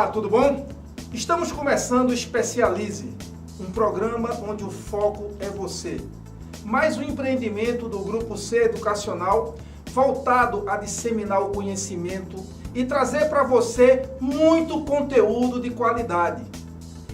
Olá, tudo bom? Estamos começando o Especialize, um programa onde o foco é você. Mais um empreendimento do Grupo C Educacional voltado a disseminar o conhecimento e trazer para você muito conteúdo de qualidade.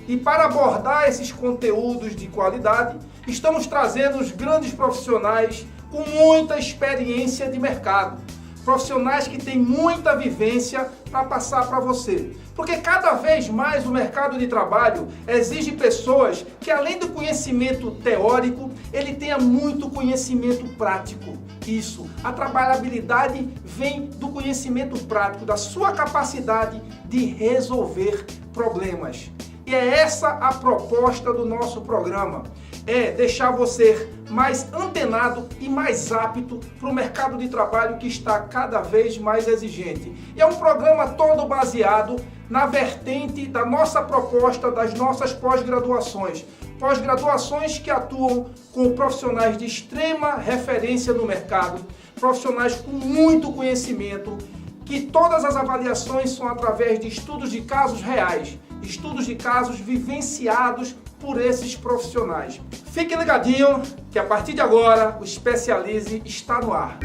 E para abordar esses conteúdos de qualidade, estamos trazendo os grandes profissionais com muita experiência de mercado. Profissionais que têm muita vivência para passar para você. Porque cada vez mais o mercado de trabalho exige pessoas que, além do conhecimento teórico, ele tenha muito conhecimento prático. Isso, a trabalhabilidade vem do conhecimento prático, da sua capacidade de resolver problemas. E é essa a proposta do nosso programa. É deixar você mais antenado e mais apto para o mercado de trabalho que está cada vez mais exigente. E é um programa todo baseado na vertente da nossa proposta das nossas pós-graduações. Pós-graduações que atuam com profissionais de extrema referência no mercado, profissionais com muito conhecimento, que todas as avaliações são através de estudos de casos reais, estudos de casos vivenciados por esses profissionais. Fique ligadinho que a partir de agora o Especialize está no ar.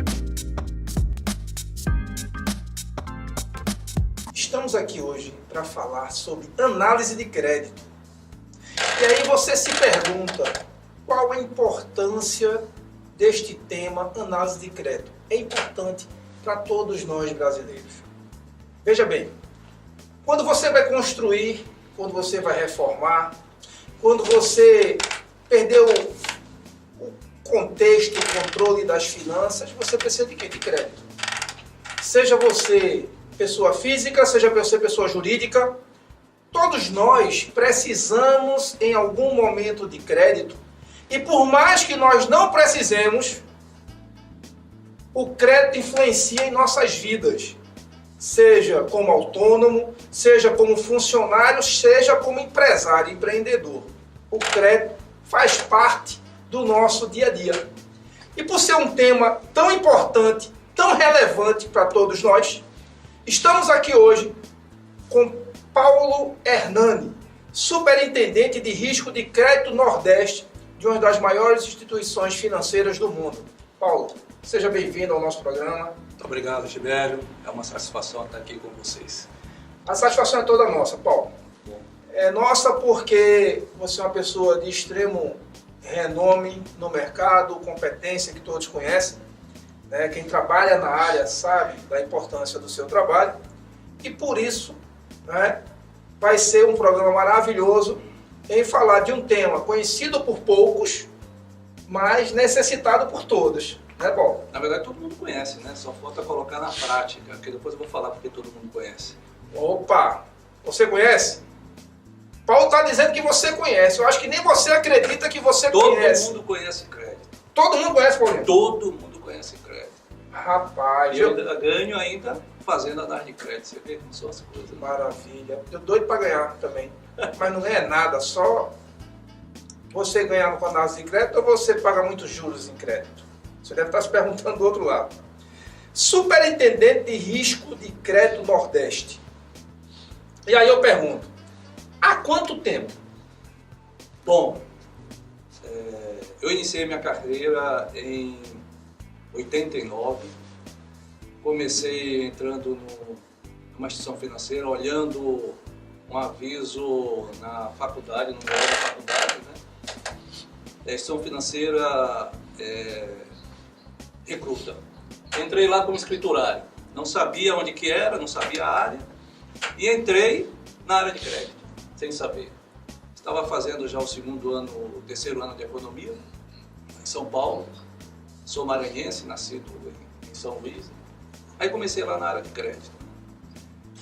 Estamos aqui hoje para falar sobre análise de crédito. E aí você se pergunta, qual a importância deste tema, análise de crédito? É importante para todos nós brasileiros. Veja bem, quando você vai construir, quando você vai reformar, quando você perdeu o contexto, o controle das finanças, você precisa de quê? De crédito. Seja você pessoa física, seja você pessoa jurídica, todos nós precisamos em algum momento de crédito. E por mais que nós não precisemos, o crédito influencia em nossas vidas. Seja como autônomo, seja como funcionário, seja como empresário, empreendedor. O crédito faz parte do nosso dia a dia. E por ser um tema tão importante, tão relevante para todos nós, estamos aqui hoje com Paulo Hernani, superintendente de risco de crédito Nordeste de uma das maiores instituições financeiras do mundo. Paulo, seja bem-vindo ao nosso programa. Muito obrigado, Tibério. É uma satisfação estar aqui com vocês. A satisfação é toda nossa, Paulo. Bom. É nossa porque você é uma pessoa de extremo renome no mercado, competência que todos conhecem. Né? Quem trabalha na área sabe da importância do seu trabalho. E por isso, né, vai ser um programa maravilhoso em falar de um tema conhecido por poucos, mas necessitado por todos. Né, Paulo? Na verdade, todo mundo conhece, né? Só falta colocar na prática, que depois eu vou falar porque todo mundo conhece. Opa! Você conhece? Paulo está dizendo que você conhece. Eu acho que nem você acredita que você conhece. Todo mundo conhece crédito. Todo mundo conhece, Paulinho? Todo mundo conhece crédito. Rapaz, E eu ganho ainda fazendo análise de crédito. Você vê como são as coisas. Né? Maravilha. Eu doido para ganhar também. Mas não ganha nada, só você ganhar com análise de crédito ou você paga muitos juros em crédito? Você deve estar se perguntando do outro lado. Superintendente de risco de crédito Nordeste. E aí eu pergunto, há quanto tempo? Bom, eu iniciei minha carreira em 89. Comecei entrando numa instituição financeira, olhando um aviso na faculdade, no meio da faculdade, né? A instituição financeira recruta. Entrei lá como escriturário. Não sabia onde que era, não sabia a área. E entrei na área de crédito, sem saber. Estava fazendo já o terceiro ano de economia, em São Paulo. Sou maranhense, nascido em São Luís. Aí comecei lá na área de crédito.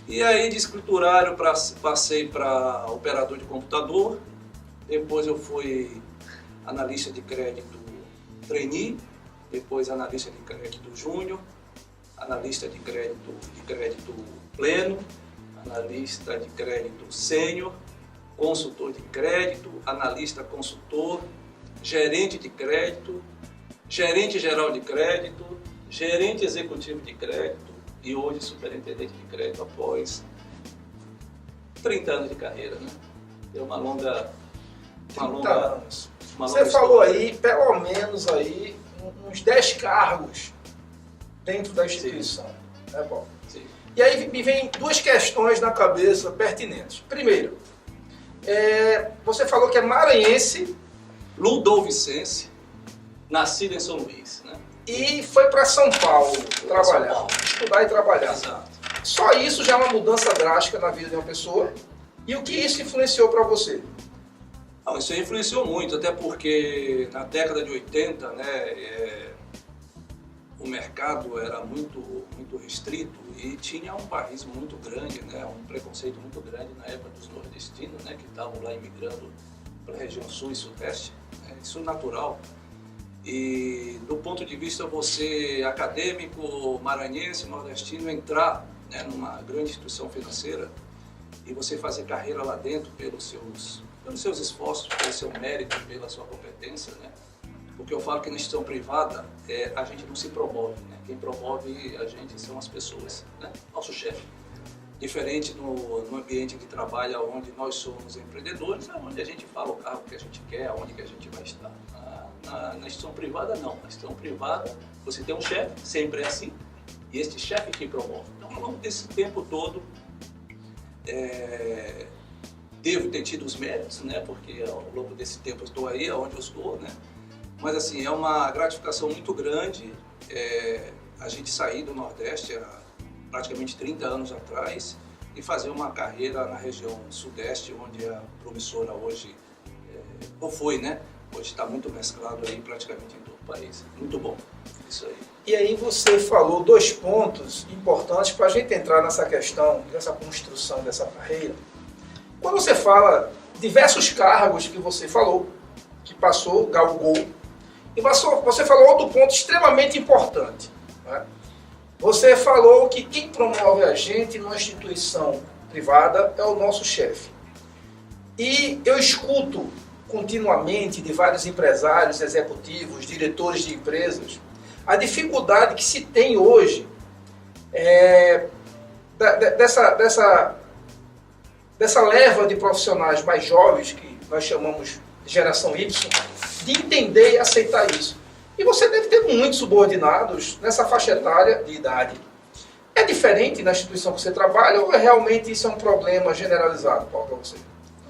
E aí de escriturário passei para operador de computador. Depois eu fui analista de crédito trainee. Depois analista de crédito júnior, analista de crédito pleno, analista de crédito sênior, consultor de crédito, analista consultor, gerente de crédito, gerente geral de crédito, gerente executivo de crédito e hoje superintendente de crédito após 30 anos de carreira, né? Tem uma longa... 30 anos. Uma Você longa falou história. aí, pelo menos aí, uns 10 cargos dentro da instituição. É bom. Sim. E aí me vem duas questões na cabeça pertinentes. Primeiro, você falou que é maranhense Ludovicense, nascido em São Luís, né? e foi para São Paulo pra São trabalhar, Paulo. estudar e trabalhar. Exato. Só isso já é uma mudança drástica na vida de uma pessoa. E o que isso influenciou para você? Não, isso aí influenciou muito, até porque na década de 80, né, o mercado era muito restrito e tinha um barrismo muito grande, né, um preconceito muito grande na época dos nordestinos, né, que estavam lá imigrando para a região sul e sudeste. Né, isso é natural. E do ponto de vista você acadêmico, maranhense, nordestino, entrar, né, numa grande instituição financeira e você fazer carreira lá dentro pelos seus esforços, pelo seu mérito, pela sua competência, né? Porque eu falo que na instituição privada a gente não se promove, né? Quem promove a gente são as pessoas, né? Nosso chefe. Diferente no ambiente de trabalho onde nós somos empreendedores, é onde a gente fala o cargo que a gente quer, onde que a gente vai estar. Na instituição privada não, na instituição privada você tem um chefe, sempre é assim, e este chefe que promove. Então ao longo desse tempo todo, devo ter tido os méritos, né? Porque ao longo desse tempo eu estou aí, onde eu estou, né? Mas assim, é uma gratificação muito grande a gente sair do Nordeste há praticamente 30 anos atrás e fazer uma carreira na região Sudeste, onde é promissora hoje, ou foi, né? Hoje está muito mesclado aí praticamente em todo o país. Muito bom isso aí. E aí você falou dois pontos importantes para a gente entrar nessa questão, dessa construção dessa carreira. Quando você fala diversos cargos que você falou, que passou, galgou, e você falou outro ponto extremamente importante. Né? Você falou que quem promove a gente numa instituição privada é o nosso chefe. E eu escuto continuamente de vários empresários, executivos, diretores de empresas, a dificuldade que se tem hoje dessa leva de profissionais mais jovens, que nós chamamos de geração Y, de entender e aceitar isso. E você deve ter muitos subordinados nessa faixa etária de idade. É diferente na instituição que você trabalha ou realmente isso é um problema generalizado, Paulo, para você?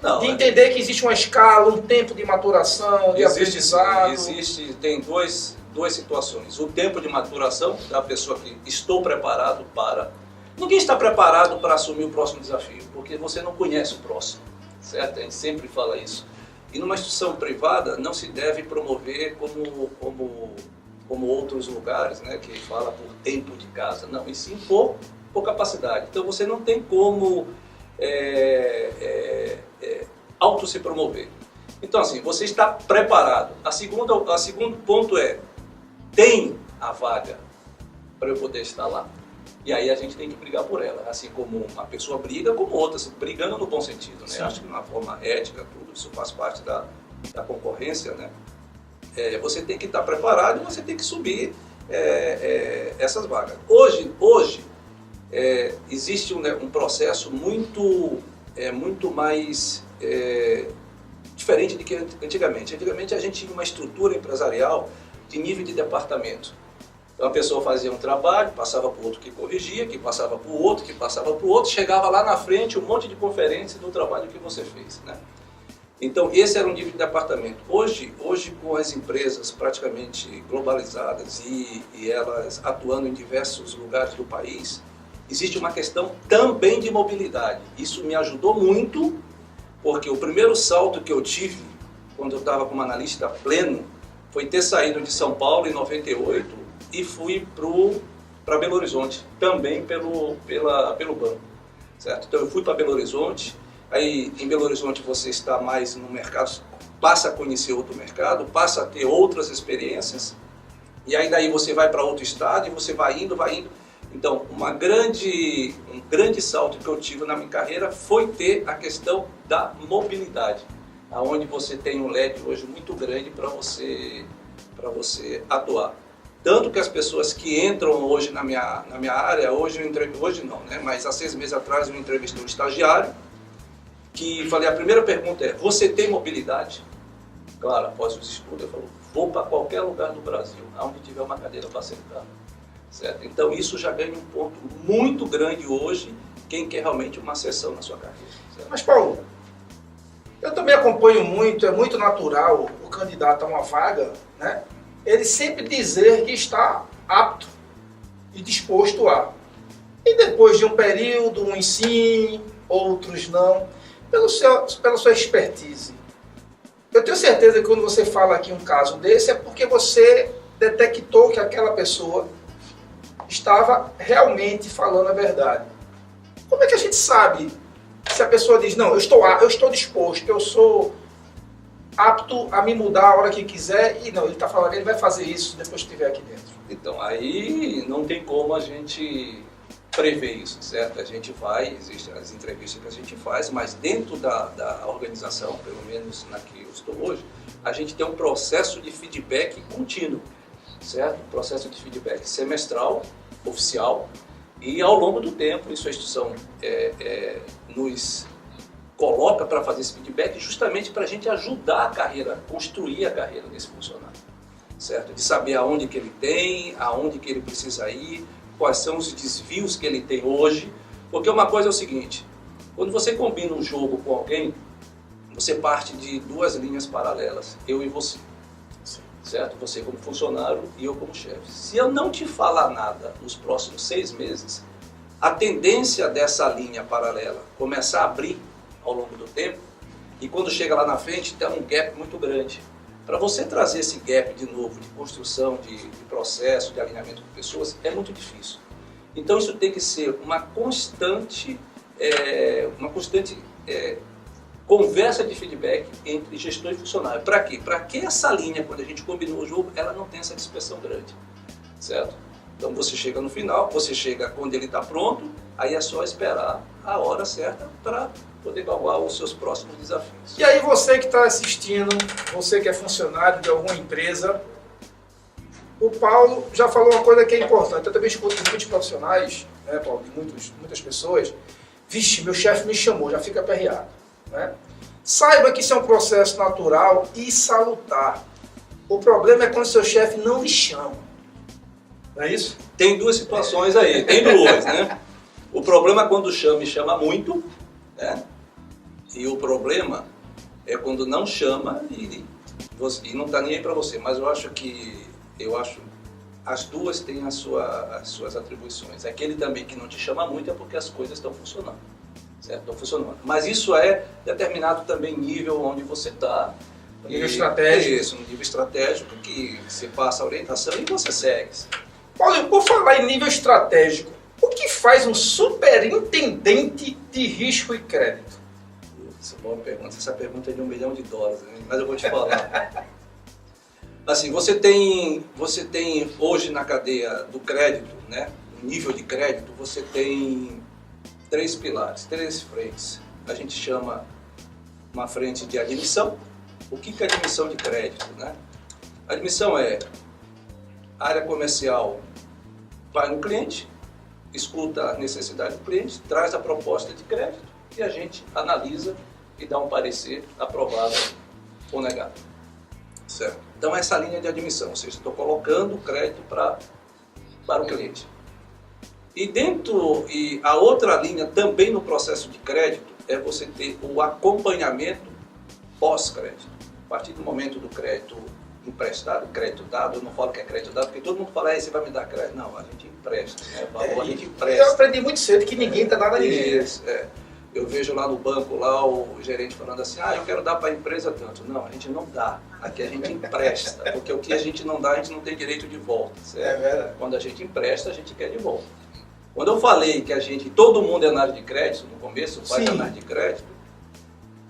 Não, de entender que existe uma escala, um tempo de maturação, de aprendizado. Tem duas situações. O tempo de maturação da pessoa que estou preparado para... Ninguém está preparado para assumir o próximo desafio, porque você não conhece o próximo, certo? A gente sempre fala isso. E numa instituição privada não se deve promover como outros lugares, né, que fala por tempo de casa, não, e sim por capacidade. Então você não tem como auto se promover. Então assim, você está preparado. A segundo ponto tem a vaga para eu poder estar lá. E aí a gente tem que brigar por ela, assim como uma pessoa briga, como outras, brigando no bom sentido, né? Acho que de uma forma ética, tudo isso faz parte da concorrência, né? Você tem que estar preparado e você tem que subir essas vagas. Hoje existe um processo muito mais diferente do que antigamente. Antigamente a gente tinha uma estrutura empresarial de nível de departamento. Então a pessoa fazia um trabalho, passava para o outro que corrigia, que passava para o outro, que passava para o outro, chegava lá na frente um monte de conferência do trabalho que você fez, né? Então esse era um nível de departamento. Hoje com as empresas praticamente globalizadas e elas atuando em diversos lugares do país, existe uma questão também de mobilidade. Isso me ajudou muito, porque o primeiro salto que eu tive, quando eu estava como analista pleno, foi ter saído de São Paulo em 98 e fui para Belo Horizonte, também pelo banco, certo? Então eu fui para Belo Horizonte, aí em Belo Horizonte você está mais no mercado, passa a conhecer outro mercado, passa a ter outras experiências, e aí daí você vai para outro estado e você vai indo. Então um grande salto que eu tive na minha carreira foi ter a questão da mobilidade, aonde você tem um leque hoje muito grande para você atuar. Tanto que as pessoas que entram hoje na minha área, hoje não, né? Mas há 6 meses atrás eu entrevistei um estagiário que falei, a primeira pergunta é, você tem mobilidade? Claro, após os estudos, eu falo, vou para qualquer lugar do Brasil, onde tiver uma cadeira para sentar. Certo? Então isso já ganha um ponto muito grande hoje, quem quer realmente uma sessão na sua carreira. Certo? Mas, Paulo, eu também acompanho muito, é muito natural o candidato a uma vaga, né? Ele sempre dizer que está apto e disposto a. E depois de um período, uns sim, outros não, pela sua expertise. Eu tenho certeza que quando você fala aqui um caso desse, é porque você detectou que aquela pessoa estava realmente falando a verdade. Como é que a gente sabe se a pessoa diz, não, eu estou disposto, eu sou apto a me mudar a hora que quiser, e não, ele está falando, ele vai fazer isso depois que estiver aqui dentro? Então, aí não tem como a gente prever isso, certo? A gente vai, existem as entrevistas que a gente faz, mas dentro da organização, pelo menos na que eu estou hoje, a gente tem um processo de feedback contínuo, certo? Processo de feedback semestral, oficial, e ao longo do tempo, isso a instituição nos coloca para fazer esse feedback justamente para a gente ajudar a carreira, construir a carreira desse funcionário, certo? De saber aonde que ele tem, aonde que ele precisa ir, quais são os desvios que ele tem hoje, porque uma coisa é o seguinte, quando você combina um jogo com alguém, você parte de duas linhas paralelas, eu e você, certo? Você como funcionário e eu como chefe. Se eu não te falar nada nos próximos 6 meses, a tendência dessa linha paralela começar a abrir ao longo do tempo, e quando chega lá na frente, tem um gap muito grande. Para você trazer esse gap de novo, de construção, de processo, de alinhamento com pessoas, é muito difícil. Então isso tem que ser uma constante conversa de feedback entre gestor e funcionário. Para quê? Para que essa linha, quando a gente combinou o jogo, ela não tenha essa dispersão grande, certo? Então você chega no final, você chega quando ele está pronto, aí é só esperar a hora certa para poder galgar os seus próximos desafios. E aí você que está assistindo, você que é funcionário de alguma empresa, o Paulo já falou uma coisa que é importante. Eu também escuto muitos profissionais, né, Paulo, de muitas pessoas, vixe, meu chefe me chamou, já fica aperreado, né? Saiba que isso é um processo natural e salutar. O problema é quando seu chefe não lhe chama. Não é isso? Tem duas situações aí, tem duas, né? O problema é quando chama e chama muito, né? E o problema é quando não chama e não está nem aí para você. Mas eu acho as duas têm as suas atribuições. Aquele também que não te chama muito é porque as coisas estão funcionando, certo? Estão funcionando. Mas isso é determinado também nível onde você está. Nível estratégico. Isso, no nível estratégico que você passa a orientação e você segue. Paulo, por falar em nível estratégico, o que faz um superintendente de risco e crédito? Essa é uma boa pergunta. Essa pergunta é de $1 milhão, né? Mas eu vou te falar. Assim, você tem hoje na cadeia do crédito, né? No nível de crédito, você tem 3 pilares, 3 frentes. A gente chama uma frente de admissão. O que é admissão de crédito, né? A admissão é área comercial, vai no cliente, escuta a necessidade do cliente, traz a proposta de crédito e a gente analisa e dá um parecer aprovado ou negado. Certo? Então essa linha de admissão, ou seja, estou colocando o crédito para o cliente. E a outra linha também no processo de crédito é você ter o acompanhamento pós-crédito. A partir do momento do crédito emprestado, crédito dado, eu não falo que é crédito dado, porque todo mundo fala, você vai me dar crédito. Não, a gente empresta, né? A gente empresta. Eu aprendi muito cedo que ninguém dá nada a ninguém. Isso, Eu vejo lá no banco, lá o gerente falando assim, eu quero dar para a empresa tanto. Não, a gente não dá. Aqui a gente empresta, porque o que a gente não dá, a gente não tem direito de volta. Certo? É verdade. Quando a gente empresta, a gente quer de volta. Quando eu falei que todo mundo é na área de crédito, no começo, vai na área de crédito,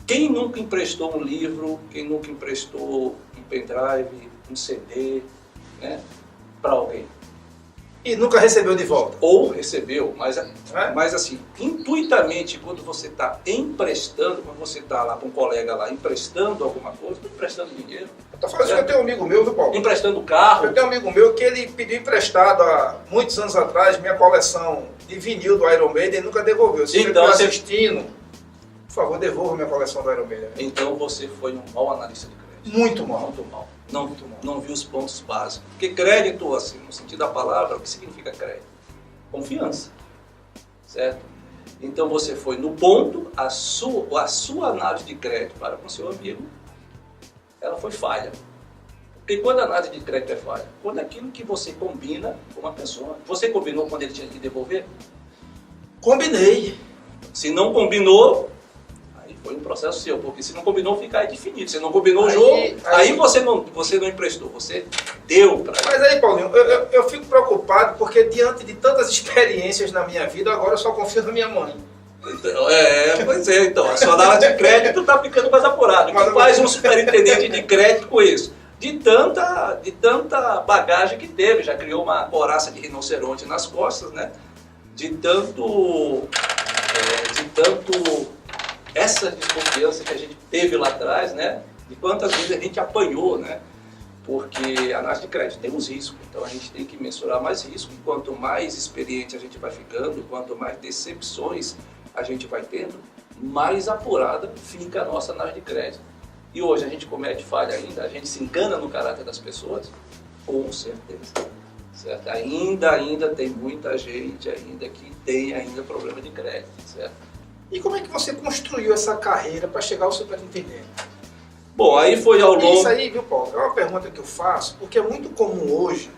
quem nunca emprestou um livro, quem nunca emprestou um pendrive, um CD, né, para alguém? E nunca recebeu de volta? Ou recebeu, mas assim, intuitamente, quando você está emprestando, quando você está lá com um colega lá emprestando alguma coisa, estou emprestando dinheiro. Eu estou falando que eu tenho um amigo meu, viu, Paulo? Emprestando carro. Eu tenho um amigo meu que ele pediu emprestado há muitos anos atrás minha coleção de vinil do Iron Maiden e nunca devolveu. Se então, você está assistindo, Por favor, devolva minha coleção do Aeromeira. Então você foi um mau analista de crédito. Muito mal. Muito mal. Não viu os pontos básicos. Porque crédito, assim, no sentido da palavra, o que significa crédito? Confiança. Certo? Então você foi no ponto, a sua análise de crédito para com seu amigo, ela foi falha. Porque quando a análise de crédito é falha? Quando aquilo que você combina com uma pessoa. Você combinou quando ele tinha que devolver? Combinei. Se não combinou, aí foi um processo seu, porque se não combinou, fica aí definido. Se não combinou o jogo, aí você não emprestou, você deu para ele. Mas aí, Paulinho, eu fico preocupado porque diante de tantas experiências na minha vida, agora eu só confio na minha mãe. Então, pois é, então, a sua análise de crédito está ficando mais apurada. O que faz um superintendente de crédito com isso? De tanta bagagem que teve, já criou uma couraça de rinoceronte nas costas, né? De tanto essa desconfiança que a gente teve lá atrás, né? De quantas vezes a gente apanhou, né? Porque a análise de crédito tem uns riscos, então a gente tem que mensurar mais risco. E quanto mais experiente a gente vai ficando, quanto mais decepções a gente vai tendo, mais apurada fica a nossa análise de crédito. E hoje a gente comete falha ainda, a gente se engana no caráter das pessoas, com certeza. Certo? Ainda tem muita gente ainda que tem ainda problema de crédito, certo? E como é que você construiu essa carreira para chegar ao superintendente? Bom, aí foi ao longo... Isso aí, viu, Paulo? É uma pergunta que eu faço, porque é muito comum hoje,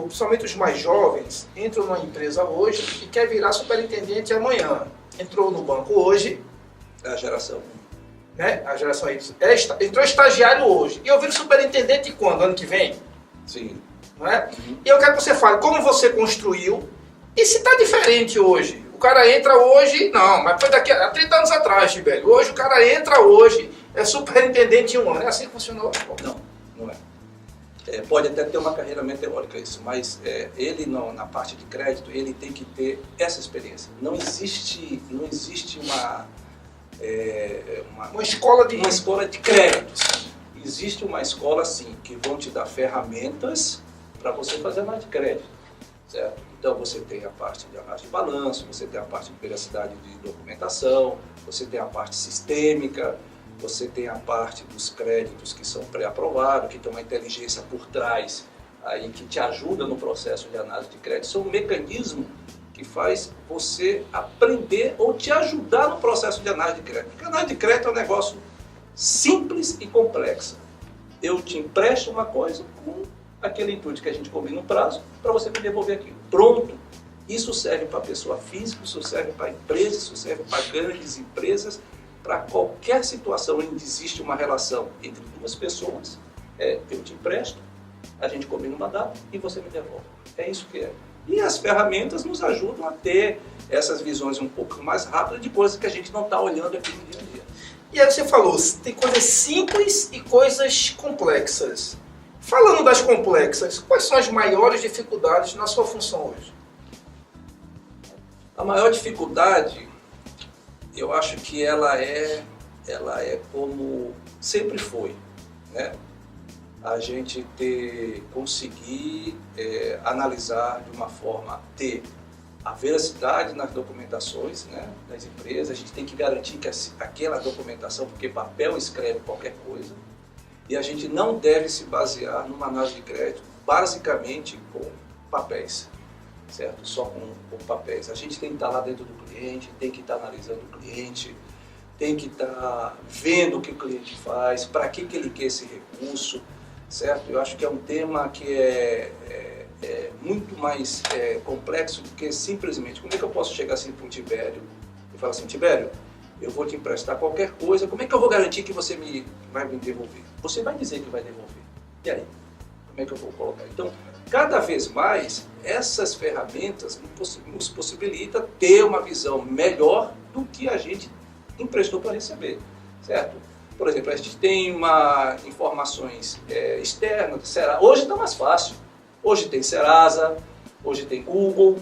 principalmente os mais jovens, entram numa empresa hoje e quer virar superintendente amanhã. Entrou no banco hoje... É a geração. Né? A geração aí entrou estagiário hoje. E eu viro superintendente quando? Ano que vem? Sim. Não é? E eu quero que você fale como você construiu e se está diferente hoje. O cara entra hoje, não, mas foi daqui a 30 anos atrás, Tibério. Hoje o cara entra hoje, é superintendente em um ano. É assim que funcionou? Não é. Pode até ter uma carreira meteórica isso, mas ele na parte de crédito, ele tem que ter essa experiência. Não existe uma escola de crédito. Existe uma escola, sim, que vão te dar ferramentas para você fazer análise de crédito, certo? Então você tem a parte de análise de balanço, você tem a parte de veracidade de documentação, você tem a parte sistêmica, você tem a parte dos créditos que são pré-aprovados, que tem uma inteligência por trás aí que te ajuda no processo de análise de crédito. Isso é um mecanismo que faz você aprender ou te ajudar no processo de análise de crédito. Porque a análise de crédito é um negócio simples e complexo. Eu te empresto uma coisa com aquele intuito que a gente combina um prazo para você me devolver aquilo. Pronto. Isso serve para pessoa física, isso serve para empresas, isso serve para grandes empresas, para qualquer situação onde existe uma relação entre duas pessoas. Eu te empresto, a gente combina uma data e você me devolve. É isso que é. E as ferramentas nos ajudam a ter essas visões um pouco mais rápidas de coisas que a gente não está olhando aqui no dia a dia. E aí você falou, tem coisas simples e coisas complexas. Falando das complexas, quais são as maiores dificuldades na sua função hoje? A maior dificuldade, eu acho que ela é como sempre foi, né? A gente conseguir analisar de uma forma, ter a veracidade nas documentações, né, das empresas. A gente tem que garantir que aquela documentação, porque papel escreve qualquer coisa, e a gente não deve se basear numa análise de crédito basicamente com papéis, certo? Só com papéis. A gente tem que estar lá dentro do cliente, tem que estar analisando o cliente, tem que estar vendo o que o cliente faz, para que ele quer esse recurso, certo? Eu acho que é um tema que é muito mais complexo do que simplesmente, como é que eu posso chegar assim para o Tibério e falar assim, Tibério, eu vou te emprestar qualquer coisa, como é que eu vou garantir que você vai me devolver? Você vai dizer que vai devolver. E aí? Como é que eu vou colocar? Então, cada vez mais, essas ferramentas nos possibilitam ter uma visão melhor do que a gente emprestou para receber, certo? Por exemplo, a gente tem informações externas, hoje está mais fácil. Hoje tem Serasa, hoje tem Google,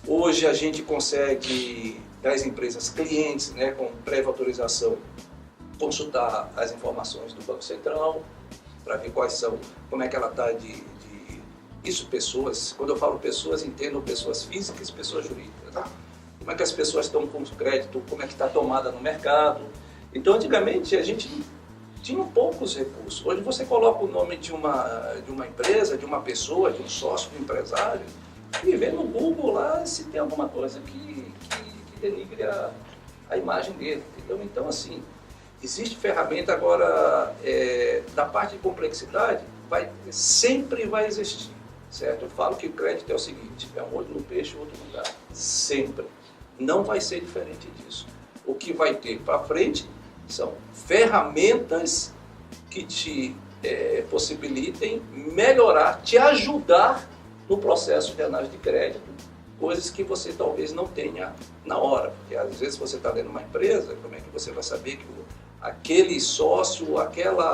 hoje a gente consegue, das empresas clientes, né, com prévia autorização, consultar as informações do Banco Central, para ver como é que ela está Isso pessoas, quando eu falo pessoas, entendo pessoas físicas e pessoas jurídicas. Tá? como é que as pessoas estão com o crédito, como é que está a tomada no mercado. Então, antigamente, a gente tinha poucos recursos. Hoje você coloca o nome de uma empresa, de uma pessoa, de um sócio, de um empresário, e vê no Google lá se tem alguma coisa que denigre a imagem dele, entendeu? Então, assim, existe ferramenta agora, da parte de complexidade, sempre vai existir, certo? Eu falo que o crédito é o seguinte, é um olho no peixe e outro no gato, sempre. Não vai ser diferente disso. O que vai ter para frente são ferramentas que te possibilitem melhorar, te ajudar no processo de análise de crédito, coisas que você talvez não tenha na hora, porque às vezes você está dentro de uma empresa, como é que você vai saber que aquele sócio, aquele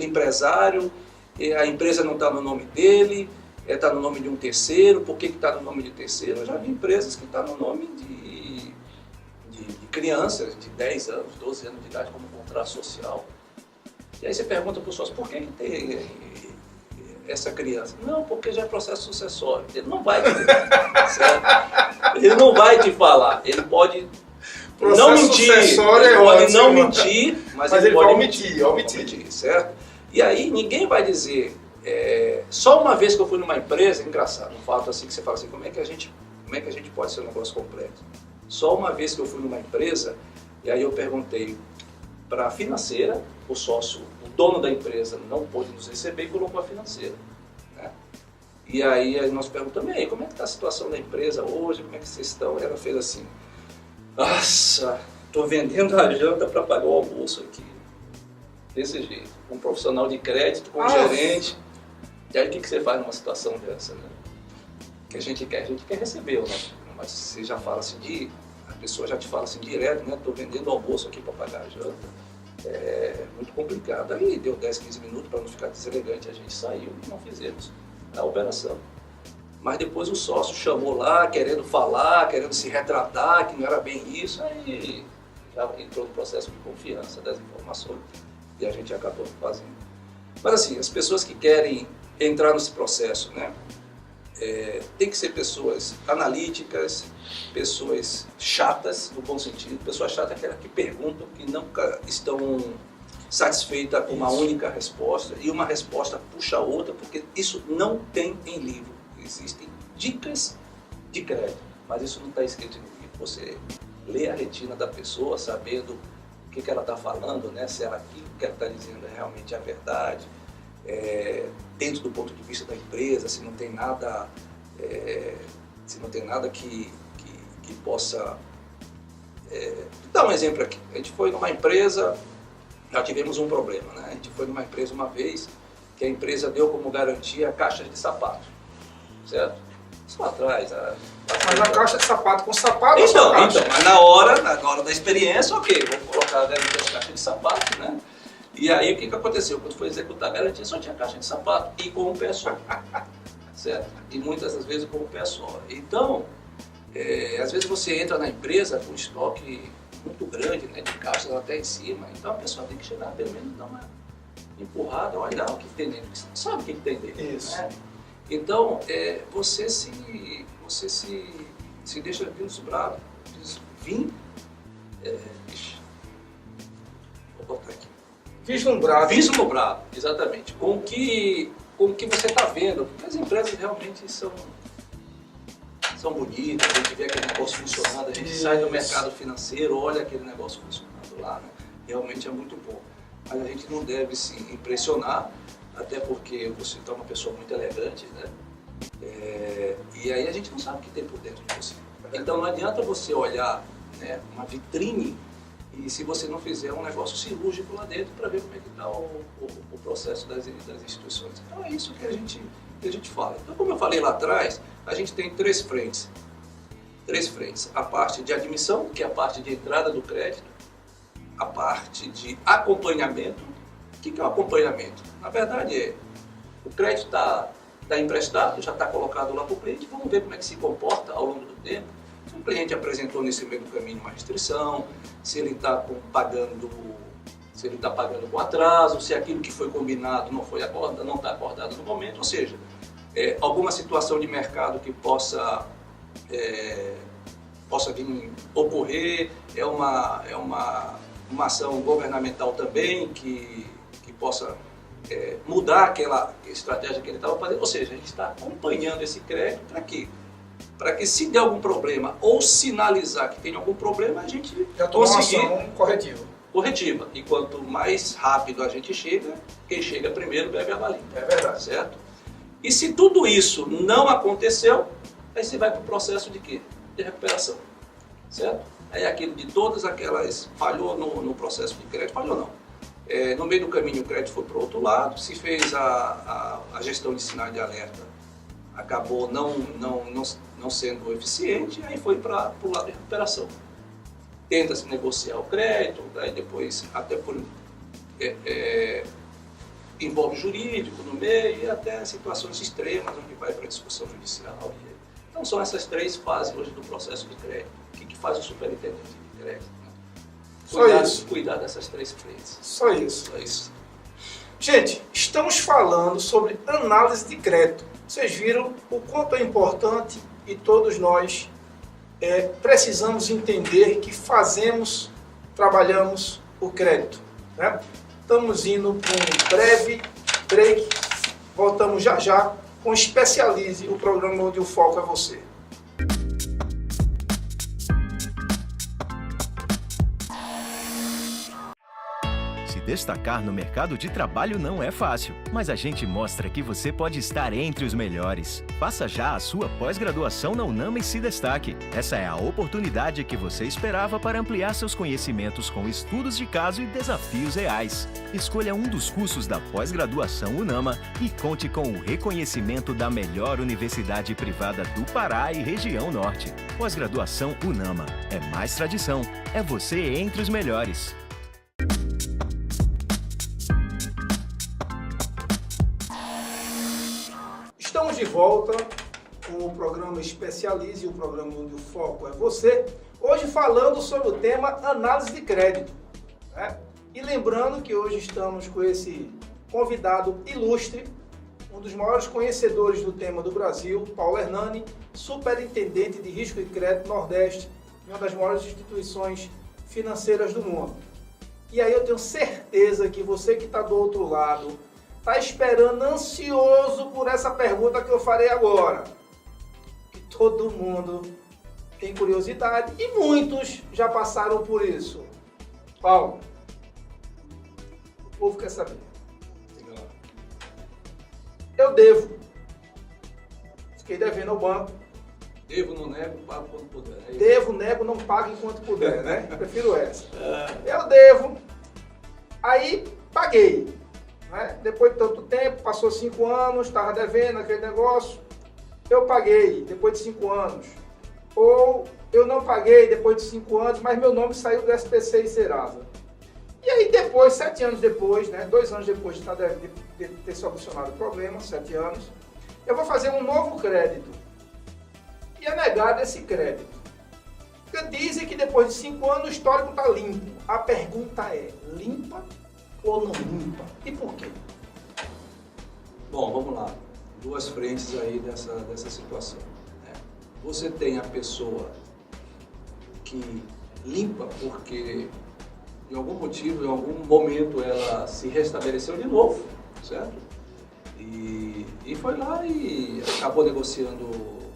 empresário, a empresa não está no nome dele, está no nome de um terceiro, por que está no nome de terceiro? Eu já vi empresas que estão no nome de crianças de 10 anos, 12 anos de idade como contrato social. E aí você pergunta para o sócio, por que tem essa criança? Não, porque já é processo sucessório. Ele não vai te falar, certo? Ele não vai te falar. Ele pode não mentir, ele pode não mentir, mas ele pode omitir, certo? E aí ninguém vai dizer, só uma vez que eu fui numa empresa, engraçado, um fato assim que você fala assim, como é que a gente pode ser um negócio complexo? Só uma vez que eu fui numa empresa, e aí eu perguntei para a financeira, o sócio, o dono da empresa não pôde nos receber e colocou a financeira, né? E aí nós perguntamos, e aí, como é que está a situação da empresa hoje, como é que vocês estão? E ela fez assim, nossa, estou vendendo a janta para pagar o almoço aqui, desse jeito, com um profissional de crédito, com um gerente. E aí o que você faz numa situação dessa, né? O que a gente quer receber, né? Mas você já fala assim, a pessoa já te fala assim direto, né? Estou vendendo almoço aqui para pagar a janta. É muito complicado. Aí deu 10, 15 minutos para não ficar deselegante, a gente saiu e não fizemos a operação. Mas depois o sócio chamou lá, querendo falar, querendo se retratar, que não era bem isso, aí já entrou no processo de confiança das informações e a gente acabou fazendo. Mas assim, as pessoas que querem entrar nesse processo, né? Tem que ser pessoas analíticas, pessoas chatas, no bom sentido. Pessoa chata é aquela que perguntam, que nunca estão satisfeitas com uma única resposta, e uma resposta puxa a outra, porque isso não tem em livro. Existem dicas de crédito, mas isso não está escrito em livro. Você lê a retina da pessoa, sabendo o que ela está falando, né? Se aquilo que ela está dizendo é realmente a verdade, dentro do ponto de vista da empresa, se não tem nada, que possa... Vou dar um exemplo aqui. A gente foi numa empresa, já tivemos um problema, né? A gente foi numa empresa uma vez, que a empresa deu como garantia caixas de sapato, certo? Isso lá atrás. Mas a caixa de sapato com sapato então, mas na hora da experiência, ok, vou colocar a garantia de caixa de sapato, né? E aí o que aconteceu? Quando foi executar a garantia, só tinha caixa de sapato e com o pé só, certo? E muitas das vezes com o pé só. Então, às vezes você entra na empresa com um estoque muito grande, né, de caixas até em cima, então a pessoa tem que chegar, pelo menos dar uma empurrada, olhar o que tem dentro, você não sabe o que tem dentro. Isso. Né? Então, você se deixa vislumbrado, vou botar aqui. Vislumbrado, exatamente, com o que você está vendo, porque as empresas realmente são bonitas, a gente vê aquele negócio funcionando, a gente sai do mercado financeiro, olha aquele negócio funcionando lá, né? Realmente é muito bom. Mas a gente não deve se impressionar, até porque você está uma pessoa muito elegante, né? E aí a gente não sabe o que tem por dentro de você. Então não adianta você olhar, né, uma vitrine, e se você não fizer um negócio cirúrgico lá dentro para ver como é que está o processo das instituições. Então é isso que a gente fala. Então, como eu falei lá atrás, a gente tem três frentes. A parte de admissão, que é a parte de entrada do crédito, a parte de acompanhamento. O que é o acompanhamento? Na verdade o crédito está emprestado, já está colocado lá para o cliente, vamos ver como é que se comporta ao longo do tempo. Se o cliente apresentou nesse meio do caminho uma restrição, se ele está pagando com atraso, se aquilo que foi combinado não está acordado no momento, ou seja, alguma situação de mercado que possa possa vir ocorrer, é uma ação governamental também que possa mudar aquela estratégia que ele estava fazendo. Ou seja, a gente está acompanhando esse crédito para quê? Para que se der algum problema ou sinalizar que tem algum problema, a gente conseguir uma ação corretiva. E quanto mais rápido a gente chega, quem chega primeiro bebe a balinha. É verdade. Certo? E se tudo isso não aconteceu, aí você vai para o processo de quê? De recuperação. Certo? Aí aquilo de todas aquelas... Falhou no processo de crédito, falhou não. No meio do caminho o crédito foi para o outro lado, se fez a gestão de sinal de alerta, acabou não sendo eficiente, aí foi para o lado de recuperação. Tenta-se negociar o crédito, aí depois até por envolve jurídico no meio e até situações extremas onde vai para a discussão judicial. Então são essas 3 fases hoje do processo de crédito. O que faz o superintendente de crédito? Cuidar dessas 3 frentes. Só isso. Gente, estamos falando sobre análise de crédito. Vocês viram o quanto é importante e todos nós precisamos entender que trabalhamos o crédito. Né? Estamos indo para um breve break. Voltamos já com Especialize, o programa onde o foco é você. Destacar no mercado de trabalho não é fácil, mas a gente mostra que você pode estar entre os melhores. Faça já a sua pós-graduação na UNAMA e se destaque. Essa é a oportunidade que você esperava para ampliar seus conhecimentos com estudos de caso e desafios reais. Escolha um dos cursos da pós-graduação UNAMA e conte com o reconhecimento da melhor universidade privada do Pará e região norte. Pós-graduação UNAMA. É mais tradição. É você entre os melhores. Estamos de volta com o programa Especialize, o programa onde o foco é você. Hoje falando sobre o tema análise de crédito. Né? E lembrando que hoje estamos com esse convidado ilustre, um dos maiores conhecedores do tema do Brasil, Paulo Hernani, superintendente de risco e crédito Nordeste, uma das maiores instituições financeiras do mundo. E aí eu tenho certeza que você que está do outro lado está esperando ansioso por essa pergunta que eu farei agora. Que todo mundo tem curiosidade e muitos já passaram por isso. Paulo, o povo quer saber. Eu devo. Fiquei devendo ao banco. Devo, não nego, pago quando puder. Devo, nego, não pago enquanto puder, né? Prefiro essa. Eu devo. Aí, paguei. Né? Depois de tanto tempo, passou 5 anos, estava devendo aquele negócio, eu paguei depois de 5 anos. Ou eu não paguei depois de 5 anos, mas meu nome saiu do SPC e Serasa. E aí depois, 7 anos depois, né, 2 anos depois de ter solucionado o problema, 7 anos, eu vou fazer um novo crédito. E é negado esse crédito. Porque dizem que depois de 5 anos o histórico está limpo. A pergunta é, limpa ou não limpa? E por quê? Bom, vamos lá. 2 frentes aí dessa situação. Né? Você tem a pessoa que limpa porque, de algum motivo, em algum momento, ela se restabeleceu de novo, certo? E foi lá e acabou negociando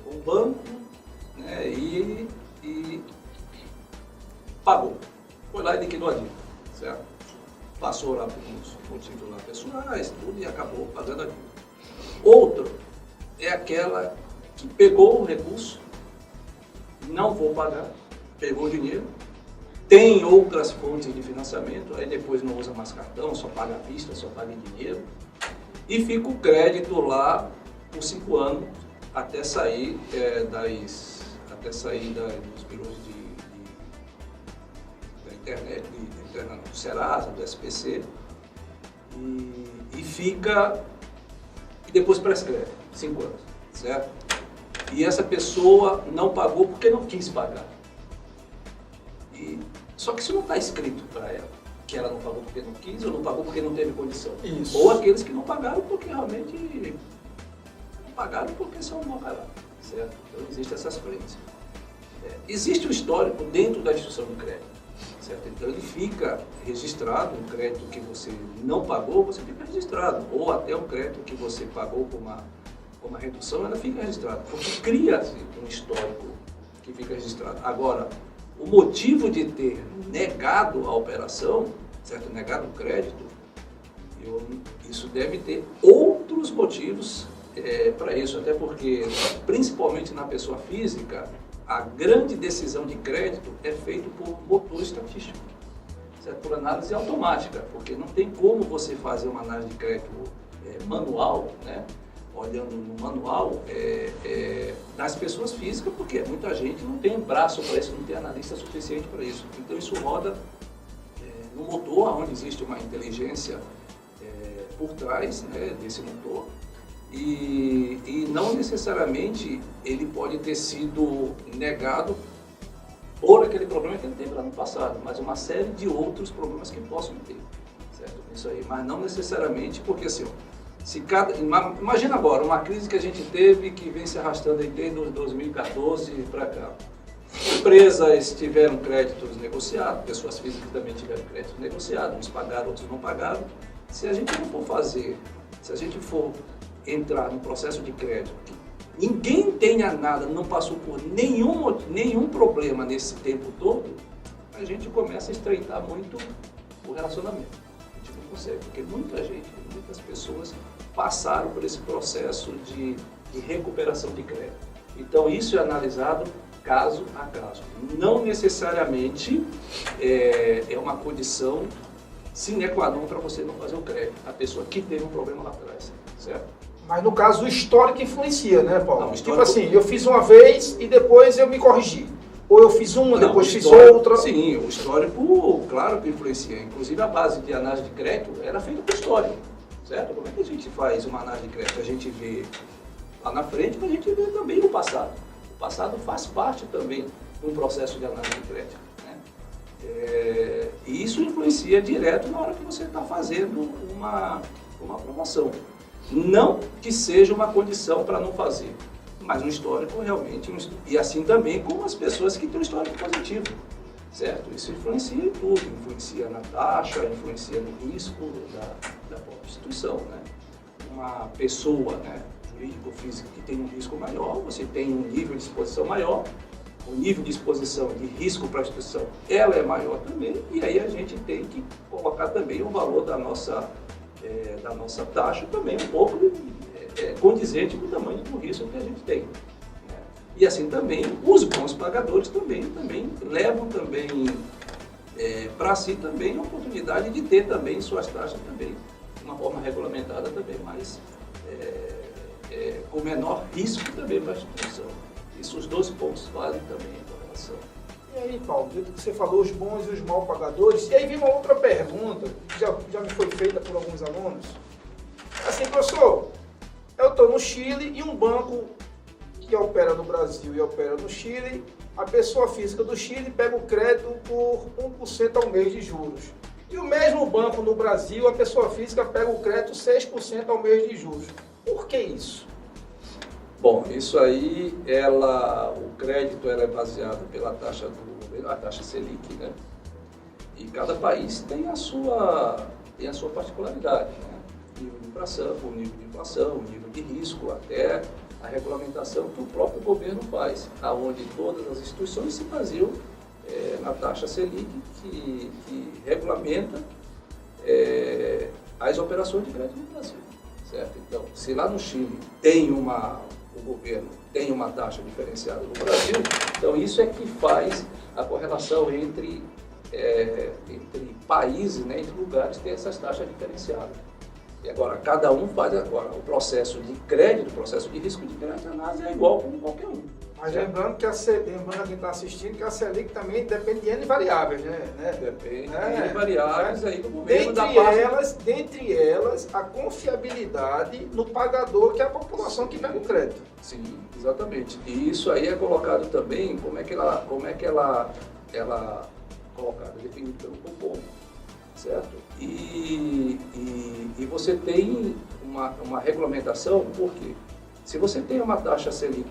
com o banco, né? E pagou. Foi lá e liquidou a dívida, certo? Passou lá por uns motivos lá pessoais, tudo, e acabou pagando a dívida. Outra é aquela que pegou o recurso, não vou pagar, pegou o dinheiro, tem outras fontes de financiamento, aí depois não usa mais cartão, só paga à vista, só paga em dinheiro, e fica o crédito lá por 5 anos, até sair dos birôs da internet, do Serasa, do SPC, e fica, e depois prescreve, 5 anos, certo? E essa pessoa não pagou porque não quis pagar. Só que isso não está escrito para ela, que ela não pagou porque não quis, ou não pagou porque não teve condição. Isso. Ou aqueles que não pagaram porque realmente não pagaram porque são mau caráter. certo? Então, existem essas frentes. Existe um histórico dentro da instituição do crédito, certo? Então, ele fica registrado, um crédito que você não pagou, você fica registrado, ou até um crédito que você pagou com uma redução, ela fica registrada, porque cria-se um histórico que fica registrado. Agora, o motivo de ter negado a operação, certo? Negado o crédito, isso deve ter outros motivos para isso, até porque, principalmente na pessoa física, a grande decisão de crédito é feita por motor estatístico, certo? Por análise automática, porque não tem como você fazer uma análise de crédito manual, né? Olhando no manual das pessoas físicas, porque muita gente não tem braço para isso, não tem analista suficiente para isso. Então isso roda no motor, onde existe uma inteligência por trás, né, desse motor, e não necessariamente ele pode ter sido negado por aquele problema que ele teve lá no passado, mas uma série de outros problemas que possam ter, certo? Isso aí, mas não necessariamente porque assim, imagina agora uma crise que a gente teve que vem se arrastando aí desde 2014 para cá. Empresas tiveram créditos negociados, pessoas físicas também tiveram créditos negociados, uns pagaram, outros não pagaram. Se a gente não for fazer, se a gente for entrar no processo de crédito, que ninguém tenha nada, não passou por nenhum problema nesse tempo todo, a gente começa a estreitar muito o relacionamento. A gente não consegue, porque muitas pessoas passaram por esse processo de recuperação de crédito. Então isso é analisado caso a caso. Não necessariamente é uma condição sine qua non para você não fazer o crédito, a pessoa que teve um problema lá atrás, certo? Mas no caso o histórico influencia, né, Paulo? Não, tipo assim, eu fiz uma vez e depois eu me corrigi. Ou eu fiz uma, depois fiz outra. Sim, o histórico, claro que influencia. Inclusive a base de análise de crédito era feita por histórico, certo? Como é que a gente faz uma análise de crédito? A gente vê lá na frente, mas a gente vê também o passado. O passado faz parte também de um processo de análise de crédito, né? E isso influencia direto na hora que você está fazendo uma aprovação. Não que seja uma condição para não fazer, mas um histórico realmente, e assim também com as pessoas que têm um histórico positivo, certo? Isso influencia em tudo, influencia na taxa, influencia no risco da própria instituição, né? Uma pessoa, né, jurídica ou física que tem um risco maior, você tem um nível de exposição maior, o nível de exposição de risco para a instituição, ela é maior também, e aí a gente tem que colocar também o valor da nossa taxa também um pouco condizente com o tamanho do risco que a gente tem, né? E assim também os bons pagadores também levam também para si também a oportunidade de ter também suas taxas também de uma forma regulamentada também, mas com menor risco também para a instituição. Isso, os dois pontos fazem também a correlação. E aí, Paulo, dentro do que você falou, os bons e os mal pagadores, e aí vem uma outra pergunta, que já me foi feita por alguns alunos. Assim, professor, eu estou no Chile e um banco que opera no Brasil e opera no Chile, a pessoa física do Chile pega o crédito por 1% ao mês de juros. E o mesmo banco no Brasil, a pessoa física pega o crédito 6% ao mês de juros. Por que isso? Bom, isso aí, o crédito é baseado pela taxa a taxa Selic, né? E cada país tem a sua particularidade, né? O nível de inflação, o nível de risco, até a regulamentação que o próprio governo faz, aonde todas as instituições se baseiam na taxa Selic, que regulamenta as operações de crédito no Brasil, certo? Então, se lá no Chile o governo tem uma taxa diferenciada no Brasil, então isso é que faz a correlação entre países, né, entre lugares que tem essas taxas diferenciadas. E agora, cada um faz o processo de crédito, o processo de risco de crédito, a análise é igual como qualquer um. Mas lembrando que quem está assistindo, que a Selic também depende de N variáveis, né? Depende de N variáveis aí do governo da parte. Dentre elas, a confiabilidade no pagador, que é a população que pega o crédito. Sim, exatamente. E isso aí é colocado também, como é que ela colocada, definido pelo Copom, certo? E você tem uma regulamentação, porque se você tem uma taxa Selic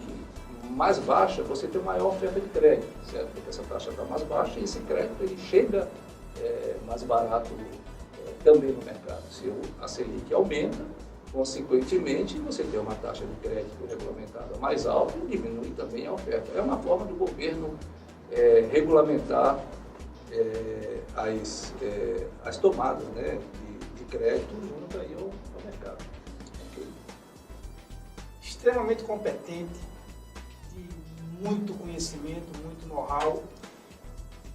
mais baixa, você tem maior oferta de crédito, certo? Porque essa taxa está mais baixa e esse crédito ele chega mais barato também no mercado. Se a Selic aumenta, consequentemente, você tem uma taxa de crédito regulamentada mais alta e diminui também a oferta. É uma forma do governo regulamentar as tomadas, né, de crédito junto aí ao mercado. Okay? Extremamente competente, de muito conhecimento, muito know-how.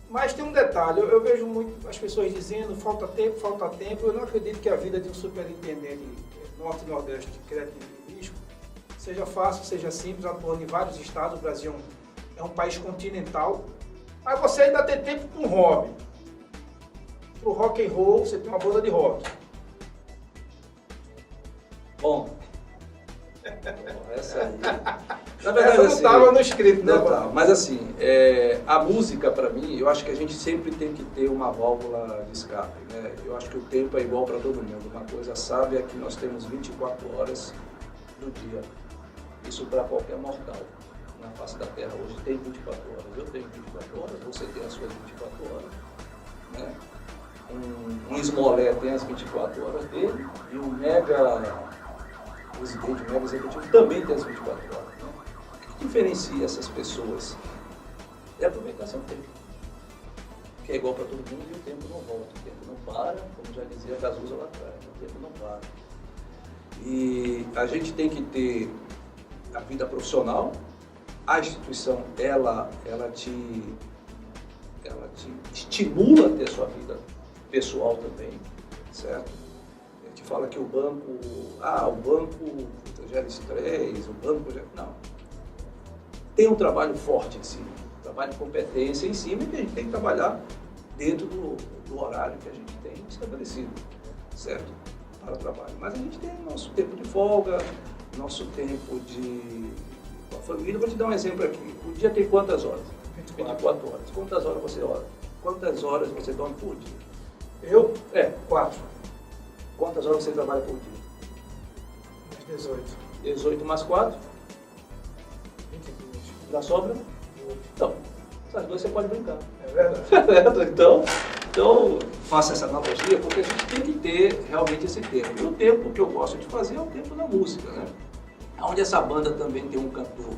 Mas tem um detalhe, eu vejo muito as pessoas dizendo falta tempo, falta tempo. Eu não acredito que a vida de um superintendente norte e nordeste de crédito e risco seja fácil, seja simples, atuando em vários estados. O Brasil é um país continental, mas você ainda tem tempo para um hobby. Para o rock and roll, você tem uma banda de rock. Bom, essa aí... Na verdade, essa não estava no script, né? Não tá, mas assim, a música para mim, eu acho que a gente sempre tem que ter uma válvula de escape, né? Eu acho que o tempo é igual para todo mundo. Uma coisa sábia é que nós temos 24 horas do dia. Isso para qualquer mortal na face da Terra hoje tem 24 horas. Eu tenho 24 horas, você tem as suas 24 horas, né? Um Smolé tem as 24 horas dele e um mega presidente, um mega executivo também tem as 24 horas. Né? O que diferencia essas pessoas é aproveitar seu tempo, que é igual para todo mundo e o tempo não volta, o tempo não para, como já dizia Cazuza lá atrás, o tempo não para. E a gente tem que ter a vida profissional, a instituição ela te estimula a ter a sua vida pessoal também, certo? A gente fala que o banco gera estresse, o banco gera... Não. Tem um trabalho forte em cima, um trabalho de competência em cima e que a gente tem que trabalhar dentro do horário que a gente tem estabelecido, certo? Para o trabalho. Mas a gente tem nosso tempo de folga, nosso tempo com a família. Vou te dar um exemplo aqui. O dia tem quantas horas? 24 horas. Quantas horas você ora? Quantas horas você dorme por dia? Eu? 4. Quantas horas você trabalha por dia? 18. 18 mais 4? 22. Dá sobra? Então, essas duas você pode brincar. É verdade. Então, faça essa analogia, porque a gente tem que ter realmente esse tempo. E o tempo que eu gosto de fazer é o tempo da música, né? Onde essa banda também tem um cantor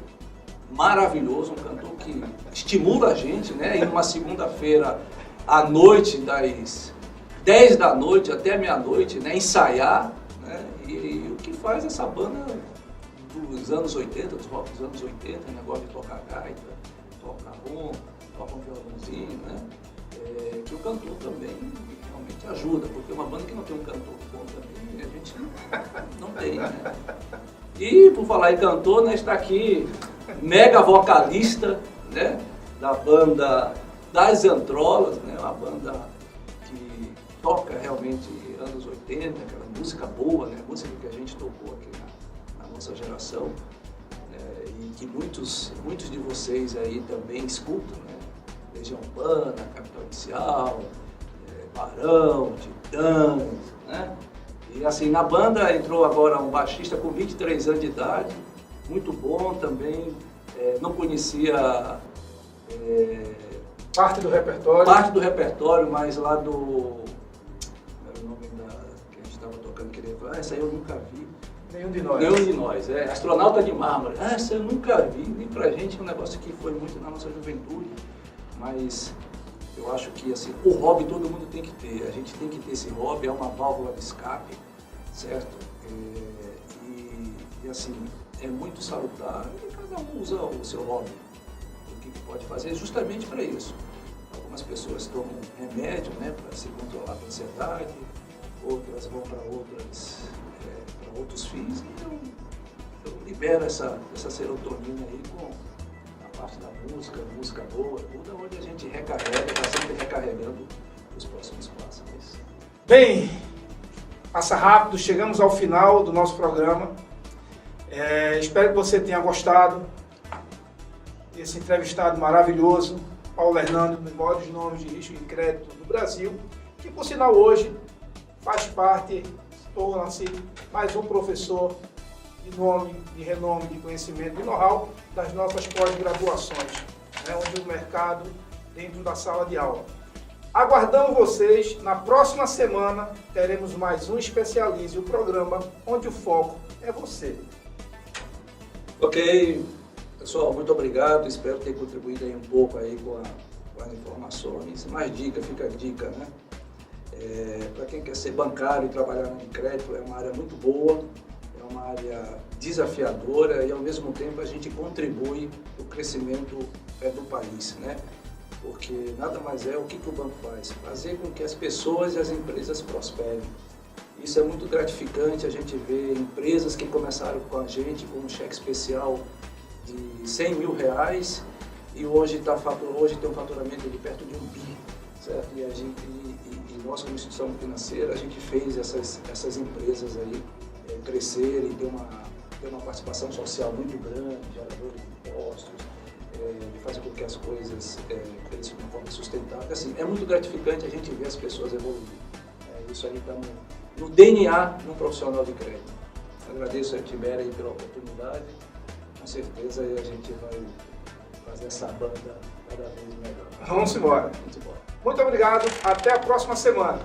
maravilhoso, um cantor que estimula a gente, né? E numa segunda-feira à noite, das 10 da noite até meia-noite, né? Ensaiar, né? E o que faz essa banda dos anos 80, dos rock dos anos 80, negócio de tocar gaita, tocar bom, tocar um violãozinho, né? Que o cantor também realmente ajuda, porque uma banda que não tem um cantor bom também, a gente não tem, né? E por falar em cantor, né, está aqui mega vocalista, né, da banda das Antrolas, né, uma banda que toca realmente anos 80, aquela música boa, né, música que a gente tocou aqui na nossa geração, e que muitos de vocês aí também escutam, né, Legião Urbana, Capital Inicial, Barão, Titãs, né? E assim, na banda entrou agora um baixista com 23 anos de idade, muito bom também, não conhecia parte do repertório. Parte do repertório, mas lá do... Não era o nome que a gente estava tocando, queria falar, essa aí eu nunca vi. Nenhum de nós. Nenhum de nós, Astronauta de Mármore, essa eu nunca vi, e pra gente é um negócio que foi muito na nossa juventude, mas eu acho que assim, o hobby todo mundo tem que ter, a gente tem que ter esse hobby, é uma válvula de escape, certo? E assim, é muito salutar, e cada um usa o seu hobby, o que pode fazer justamente para isso. Algumas pessoas tomam remédio, né, para se controlar a ansiedade, outras vão para outros fins, e eu libero essa serotonina aí com a parte da música boa, tudo onde a gente recarrega, está sempre recarregando os próximos passos. Bem, passa rápido, chegamos ao final do nosso programa. Espero que você tenha gostado desse entrevistado maravilhoso, Paulo Hernando, um dos maiores nomes de risco e crédito do Brasil, que por sinal hoje faz parte, torna-se mais um professor de renome, de conhecimento, de know-how das nossas pós-graduações, né, onde o mercado dentro da sala de aula. Aguardamos vocês. Na próxima semana teremos mais um Especialize, o programa onde o foco é você. Ok, pessoal, muito obrigado. Espero ter contribuído aí um pouco aí com as informações. Mais dica, fica a dica, né? Para quem quer ser bancário e trabalhar na área de crédito, é uma área muito boa, é uma área desafiadora e ao mesmo tempo a gente contribui para o crescimento do país, né? Porque nada mais é o que o banco faz, fazer com que as pessoas e as empresas prosperem. Isso é muito gratificante, a gente vê empresas que começaram com a gente com um cheque especial de R$100 mil e hoje tem um faturamento de perto de 1 bi, certo? E nós como instituição financeira, a gente fez essas empresas aí crescerem, ter uma participação social muito grande, gerador de impostos, de fazer com que as coisas cresçam de uma forma sustentável. Assim, é muito gratificante a gente ver as pessoas evoluírem. Isso aí está no DNA de um profissional de crédito. Agradeço a Tibéria aí pela oportunidade. Com certeza a gente vai fazer essa banda cada vez melhor. Vamos embora. Muito obrigado. Até a próxima semana.